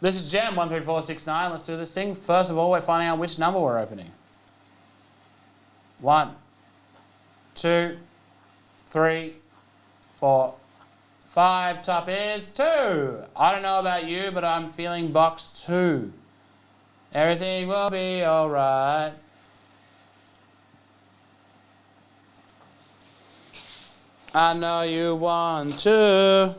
This is Gem 13469. Let's do this thing. First of all, we're finding out which number we're opening. 1, 2, 3, 4, 5. Top is 2. I don't know about you, but I'm feeling box 2. Everything will be alright. I know you want to.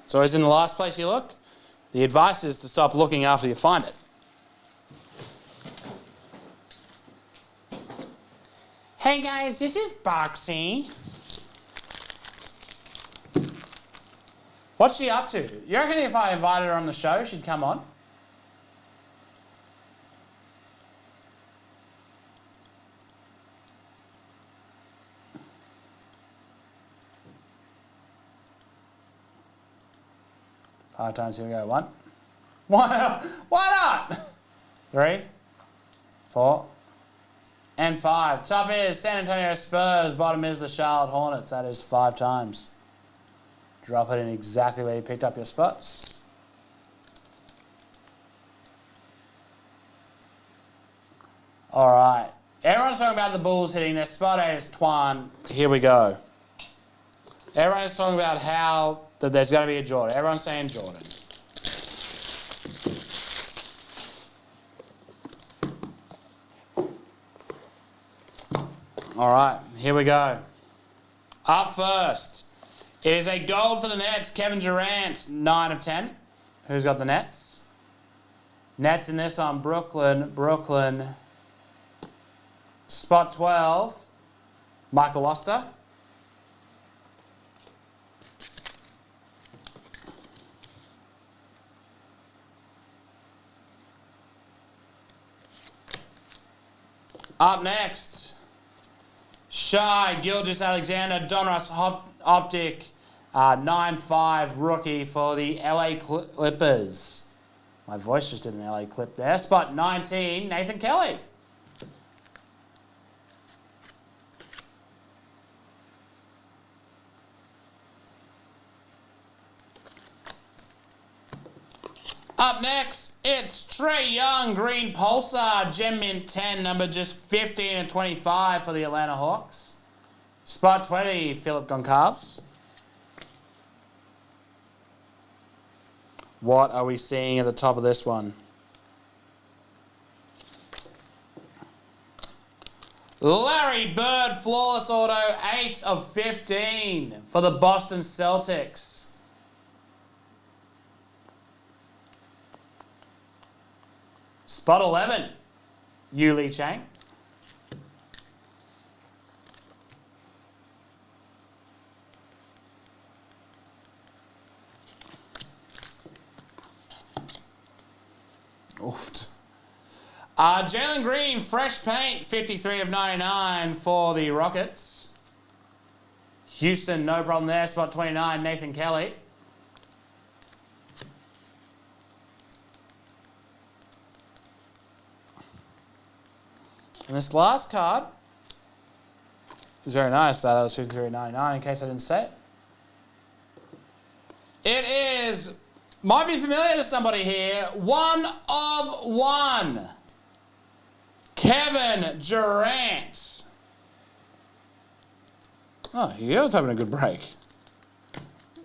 It's always in the last place you look. The advice is to stop looking after you find it. Hey guys, this is Boxy. What's she up to? You reckon if I invited her on the show, she'd come on? Five times, here we go. 1. Why not? 3, 4, and 5. Top is San Antonio Spurs. Bottom is the Charlotte Hornets. That is 5 times. Drop it in exactly where you picked up your spots. All right. Everyone's talking about the Bulls hitting their spot 8 is Twan. Here we go. Everyone's talking about how that there's going to be a Jordan. Everyone's saying Jordan. All right, here we go. Up first is a gold for the Nets, Kevin Durant, 9 of 10. Who's got the Nets? Nets in this one, Brooklyn. Spot 12, Michael Oster. Up next, Shai Gilgeous-Alexander, Donruss Optic, 9-5 rookie for the LA Clippers. My voice just did an LA clip there. Spot 19, Nathan Kelly. Up next, it's Trae Young, Green Pulsar, Gem Mint 10, number just 15 and 25 for the Atlanta Hawks. Spot 20, Philip Goncalves. What are we seeing at the top of this one? Larry Bird, flawless auto, 8 of 15 for the Boston Celtics. Spot 11, Yuli Chang. Oofed. Jalen Green, fresh paint, 53 of 99 for the Rockets. Houston, no problem there. Spot 29, Nathan Kelly. And this last card is very nice. That was 53.99 in case I didn't say it. It is, might be familiar to somebody here, 1 of 1. Kevin Durant. Oh, he was having a good break.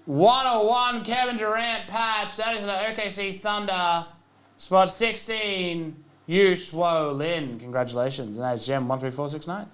101 Kevin Durant patch. That is for the OKC Thunder. Spot 16. Yu Shuo Lin. Congratulations. And that is Gem 13469.